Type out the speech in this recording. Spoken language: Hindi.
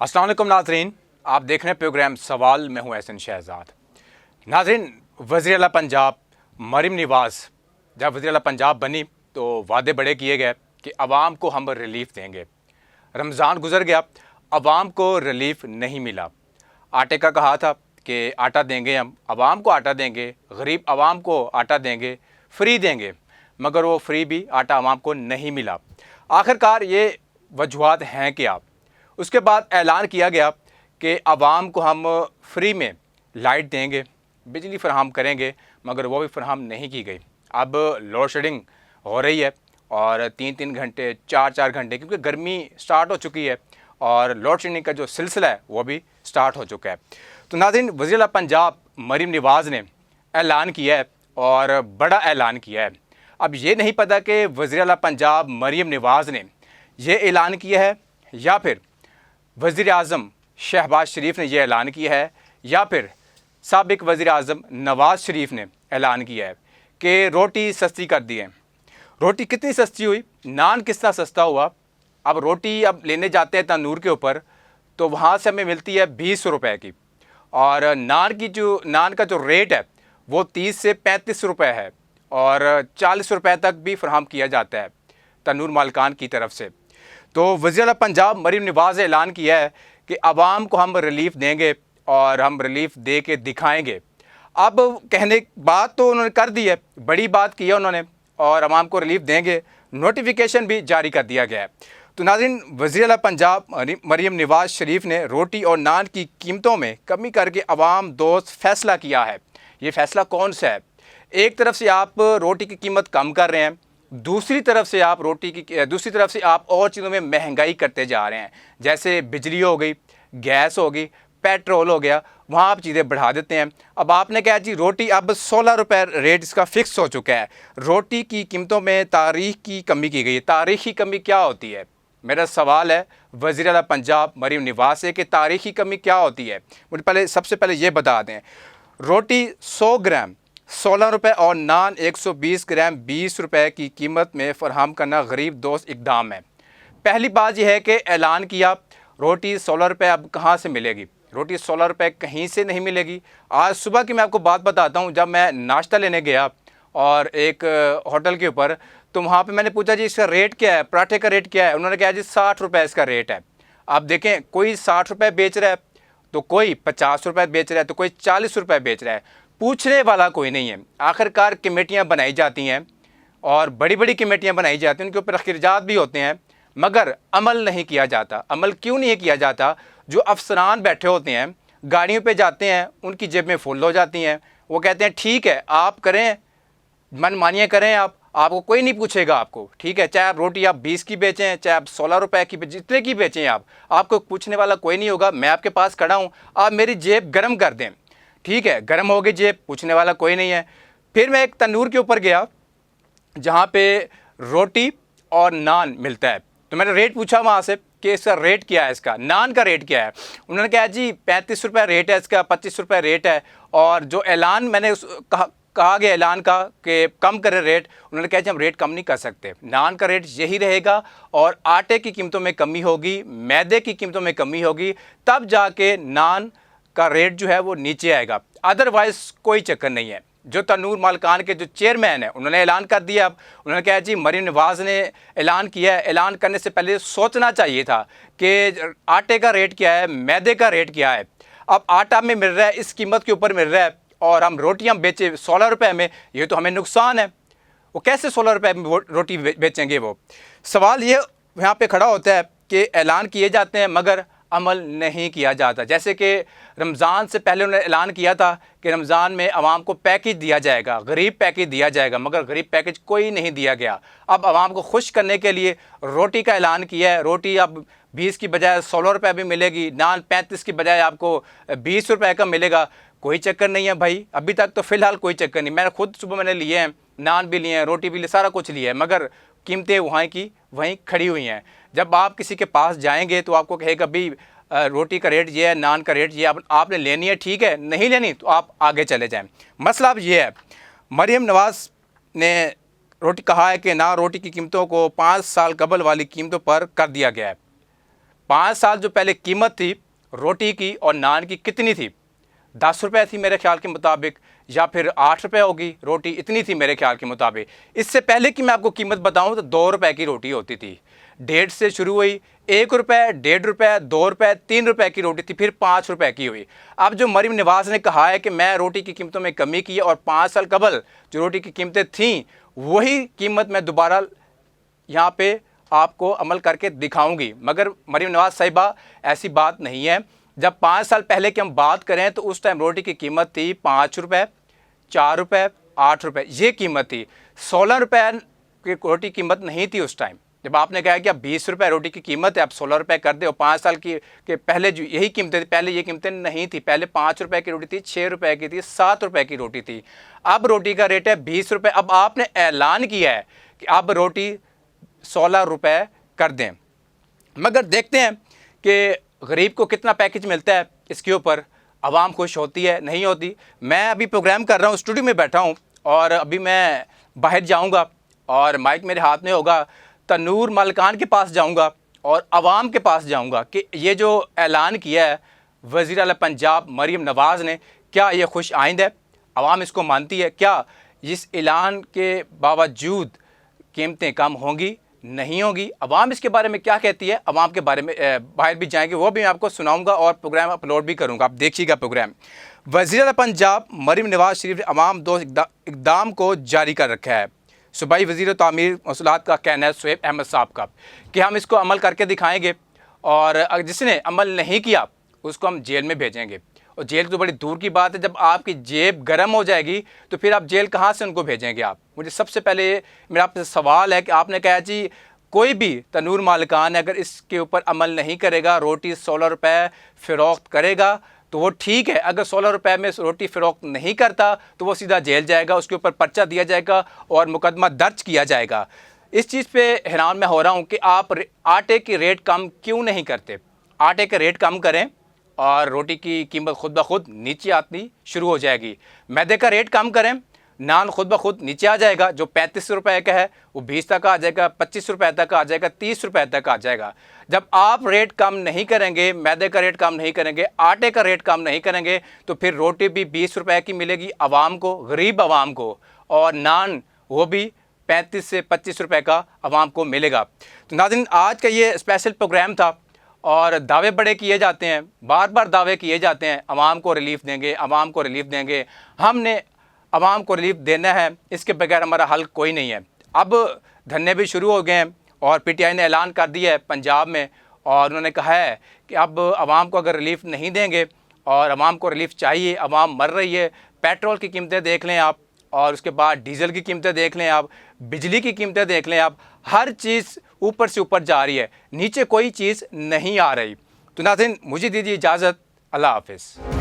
अस्सलाम वालेकुम नाज़रीन, आप देख रहे हैं प्रोग्राम सवाल। मैं हूं एहसन शहजाद। नाज़रीन, वज़ीर आला पंजाब मरीम नवाज़ जब वज़ीर आला पंजाब बनी तो वादे बड़े किए गए कि आवाम को हम रिलीफ देंगे। रमज़ान गुजर गया, आवाम को रिलीफ नहीं मिला। आटे का कहा था कि आटा देंगे, हम आवाम को आटा देंगे, गरीब आवाम को आटा देंगे, फ्री देंगे, मगर वो फ्री भी आटा आवाम को नहीं मिला। आखिरकार ये वजूहात हैं क्या? उसके बाद ऐलान किया गया कि आवाम को हम फ्री में लाइट देंगे, बिजली फराहम करेंगे, मगर वो भी फराहम नहीं की गई। अब लोड शेडिंग हो रही है और 3-3 घंटे 4-4 घंटे, क्योंकि गर्मी स्टार्ट हो चुकी है और लोड शेडिंग का जो सिलसिला है वो भी स्टार्ट हो चुका है। तो नाज़रीन, वज़ीर आला पंजाब मरीम नवाज़ ने ऐलान किया है और बड़ा ऐलान किया है। अब ये नहीं पता कि वज़ीर आला पंजाब मरीम नवाज़ ने यह ऐलान किया है या फिर वज़ीर आज़म शहबाज शरीफ ने यह ऐलान किया है या फिर साबिक वज़ीर आज़म नवाज़ शरीफ ने ऐलान किया है कि रोटी सस्ती कर दी है। रोटी कितनी सस्ती हुई, नान कितना सस्ता हुआ। अब रोटी अब लेने जाते हैं तंदूर के ऊपर तो वहाँ से हमें मिलती है 20 रुपए की, और नान का जो रेट है वो 30 से 35 रुपए है और 40 रुपए तक भी फराहम किया जाता है तंदूर मालकान की तरफ से। तो वज़ीर आला पंजाब मरीम नवाज़ ने ऐलान किया है कि आवाम को हम रिलीफ देंगे और हम रिलीफ दे के दिखाएंगे। अब कहने बात तो उन्होंने कर दी है, बड़ी बात की है उन्होंने, और आवाम को रिलीफ देंगे, नोटिफिकेशन भी जारी कर दिया गया है। तो नाज़रीन, वज़ीर आला पंजाब मरीम नवाज़ शरीफ ने रोटी और नान की कीमतों में कमी करके आवाम दोस्त फैसला किया है। ये फ़ैसला कौन सा है? एक तरफ से आप रोटी की कीमत कम कर रहे हैं, दूसरी तरफ से आप और चीज़ों में महंगाई करते जा रहे हैं। जैसे बिजली हो गई, गैस हो गई, पेट्रोल हो गया, वहाँ आप चीज़ें बढ़ा देते हैं। अब आपने कहा जी रोटी अब 16 रुपये रेट इसका फ़िक्स हो चुका है। रोटी की कीमतों में तारीख की कमी की गई है। तारीख़ी कमी क्या होती है? मेरा सवाल है वज़ीर आला पंजाब मरीम नवाज़ से कि तारीख़ी कमी क्या होती है। मुझे सबसे पहले ये बता दें, रोटी 100 ग्राम 16 रुपये और नान 120 ग्राम 20 रुपये की कीमत में फ़राहम करना गरीब दोस्त इक़दाम है। पहली बात यह है कि ऐलान किया रोटी 16 रुपये अब कहाँ से मिलेगी? रोटी 16 रुपये कहीं से नहीं मिलेगी। आज सुबह की मैं आपको बात बताता हूँ। जब मैं नाश्ता लेने गया और एक होटल के ऊपर, तो वहाँ पे मैंने पूछा जी इसका रेट क्या है, पराठे का रेट क्या है? उन्होंने कहा जी 60 रुपये इसका रेट है। आप देखें, कोई 60 रुपये बेच रहा है तो कोई 50 रुपये बेच रहा है तो कोई 40 रुपये बेच रहा है। पूछने वाला कोई नहीं है। आखिरकार कमेटियाँ बनाई जाती हैं और बड़ी बड़ी कमेटियाँ बनाई जाती हैं, उनके ऊपर अखराजात भी होते हैं, मगर अमल नहीं किया जाता। अमल क्यों नहीं किया जाता? जो अफसरान बैठे होते हैं, गाड़ियों पे जाते हैं, उनकी जेब में फुल हो जाती हैं। वो कहते हैं ठीक है आप करें, मनमानियाँ करें, आपको कोई नहीं पूछेगा आपको, ठीक है, चाहे आप रोटी आप 20 की बेचें, चाहे आप 16 रुपये की, जितने की बेचें आपको पूछने वाला कोई नहीं होगा। मैं आपके पास खड़ा हूँ, आप मेरी जेब गर्म कर दें, ठीक है, गर्म हो गई जेब, पूछने वाला कोई नहीं है। फिर मैं एक तंदूर के ऊपर गया जहाँ पे रोटी और नान मिलता है, तो मैंने रेट पूछा वहाँ से कि इसका रेट क्या है, इसका नान का रेट क्या है? उन्होंने कहा जी 35 रुपये रेट है इसका, 25 रुपये रेट है। और जो ऐलान मैंने कहा गया ऐलान का कि कम करें रेट, उन्होंने कहा जी हम रेट कम नहीं कर सकते, नान का रेट यही रहेगा और आटे की कीमतों में कमी होगी, मैदे की कीमतों में कमी होगी, तब जाके नान का रेट जो है वो नीचे आएगा। अदरवाइज़ कोई चक्कर नहीं है। जो तनूर मालकान के जो चेयरमैन है उन्होंने ऐलान कर दिया। अब उन्होंने कहा जी मरीम नवाज़ ने ऐलान किया है, ऐलान करने से पहले सोचना चाहिए था कि आटे का रेट क्या है, मैदे का रेट क्या है। अब आटा में मिल रहा है इस कीमत के ऊपर मिल रहा है और हम रोटियां बेचे 16 रुपये में, ये तो हमें नुकसान है। वो कैसे 16 रुपये में रोटी बेचेंगे? वो सवाल ये यहाँ पे खड़ा होता है कि ऐलान किए जाते हैं मगर अमल नहीं किया जाता। जैसे कि रमज़ान से पहले उन्होंने ऐलान किया था कि रमज़ान में आवाम को पैकेज दिया जाएगा, गरीब पैकेज दिया जाएगा, मगर गरीब पैकेज कोई नहीं दिया गया। अब आवाम को खुश करने के लिए रोटी का ऐलान किया है। रोटी अब 20 की बजाय 16 रुपये भी मिलेगी, नान 35 की बजाय आपको 20 रुपये का मिलेगा। कोई चक्कर नहीं है भाई, अभी तक तो फ़िलहाल कोई चक्कर नहीं। मैंने खुद सुबह मैंने लिए हैं, नान भी लिए हैं, रोटी भी लिए, सारा कुछ लिया है, मगर कीमतें वहाँ की वहीं खड़ी हुई हैं। जब आप किसी के पास जाएंगे तो आपको कहेगा भाई रोटी का रेट ये है, नान का रेट ये, आपने लेनी है ठीक है, नहीं लेनी तो आप आगे चले जाएं। मसला अब ये है, मरीम नवाज़ ने रोटी कहा है कि ना रोटी की कीमतों को 5 साल कबल वाली कीमतों पर कर दिया गया है। 5 साल जो पहले कीमत थी रोटी की और नान की कितनी थी? 10 रुपये थी मेरे ख्याल के मुताबिक, या फिर 8 रुपये होगी रोटी, इतनी थी मेरे ख्याल के मुताबिक। इससे पहले कि मैं आपको कीमत बताऊं तो 2 रुपये की रोटी होती थी। 1.5 से शुरू हुई, 1 रुपये, 1.5 रुपये, 2 रुपये, 3 रुपये की रोटी थी, फिर 5 रुपये की हुई। अब जो मरीम नवाज़ ने कहा है कि मैं रोटी की कीमतों में कमी की है और 5 साल कबल जो रोटी की कीमतें थीं वही कीमत मैं दोबारा यहाँ पे आपको अमल करके दिखाऊंगी, मगर मरीम नवाज़ साहिबा ऐसी बात नहीं है। जब 5 साल पहले की हम बात करें तो उस टाइम रोटी की कीमत थी 5 रुपये, 4 रुपये, 8 रुपये, ये कीमत थी। 16 रुपये की रोटी कीमत नहीं थी उस टाइम। जब आपने कहा कि अब 20 रुपये रोटी की कीमत है, अब 16 रुपये कर दे, और 5 साल की के पहले जो यही कीमतें थी, पहले ये कीमतें नहीं थी। पहले 5 रुपये की रोटी थी, 6 रुपये की थी, 7 रुपये की रोटी थी। अब रोटी का रेट है 20 रुपये। अब आपने ऐलान किया है कि अब रोटी 16 रुपये कर दें, मगर देखते हैं कि गरीब को कितना पैकेज मिलता है। इसके ऊपर आवाम खुश होती है, नहीं होती। मैं अभी प्रोग्राम कर रहा हूँ, स्टूडियो में बैठा हूँ, और अभी मैं बाहर जाऊँगा और माइक मेरे हाथ में होगा, तनूर मालिकान के पास जाऊँगा और आवाम के पास जाऊँगा कि ये जो ऐलान किया है वज़ीर आला पंजाब मरीम नवाज़ ने, क्या ये खुश आइंद है? आवाम इसको मानती है? क्या इस ऐलान के बावजूद कीमतें कम होंगी, नहीं होगी? आवाम इसके बारे में क्या कहती है? आवाम के बारे में बाहर भी जाएंगे, वो भी मैं आपको सुनाऊंगा और प्रोग्राम अपलोड भी करूंगा, आप देखिएगा प्रोग्राम। वज़ीर आला पंजाब मरीम नवाज़ शरीफ ने अवाम 2 इक़दाम को जारी कर रखा है। सूबाई वज़ीर तामीर मौसूलात का कहना है शुएब अहमद साहब का कि हम इसको अमल करके दिखाएंगे, और जिसने अमल नहीं किया उसको हम जेल में भेजेंगे। और जेल तो बड़ी दूर की बात है, जब आपकी जेब गर्म हो जाएगी तो फिर आप जेल कहाँ से उनको भेजेंगे आप? मुझे सबसे पहले मेरा आपसे सवाल है कि आपने कहा जी कोई भी तनूर मालिकान अगर इसके ऊपर अमल नहीं करेगा, रोटी 16 रुपये फ़रोख्त करेगा तो वो ठीक है। अगर 16 रुपये में रोटी फ़रोख्त नहीं करता तो वो सीधा जेल जाएगा, उसके ऊपर पर्चा दिया जाएगा और मुकदमा दर्ज किया जाएगा। इस चीज़ पे हैरान मैं हो रहा हूँ कि आप आटे की रेट कम क्यों नहीं करते? आटे के रेट कम करें और रोटी की कीमत खुद ब खुद नीचे आनी शुरू हो जाएगी। मैदे का रेट कम करें, नान खुद ब खुद नीचे आ जाएगा। जो 35 रुपये का है वो 20 तक आ जाएगा, 25 रुपये तक आ जाएगा, 30 रुपये तक आ जाएगा। जब आप रेट कम नहीं करेंगे, मैदे का रेट कम नहीं करेंगे, आटे का रेट कम नहीं करेंगे, तो फिर रोटी भी 20 रुपये की मिलेगी आवाम को, गरीब आवाम को, और नान वो भी 35 से 25 रुपये का आवाम को मिलेगा। तो नाज़रीन, आज का ये स्पेशल प्रोग्राम था, और दावे बड़े किए जाते हैं, बार बार दावे किए जाते हैं, आवाम को रिलीफ देंगे, आवाम को रिलीफ देंगे। हमने आवाम को रिलीफ देना है, इसके बगैर हमारा हल कोई नहीं है। अब धरने भी शुरू हो गए हैं और PTI ने ऐलान कर दिया है पंजाब में, और उन्होंने कहा है कि अब आवाम को अगर रिलीफ नहीं देंगे, और आवाम को रिलीफ चाहिए, आवाम मर रही है। पेट्रोल की कीमतें देख लें आप, और उसके बाद डीजल की कीमतें देख लें आप, बिजली की कीमतें देख लें आप, हर चीज़ ऊपर से ऊपर जा रही है, नीचे कोई चीज़ नहीं आ रही। तो नाज़रीन, मुझे दीजिए इजाज़त, अल्लाह हाफ़िज़।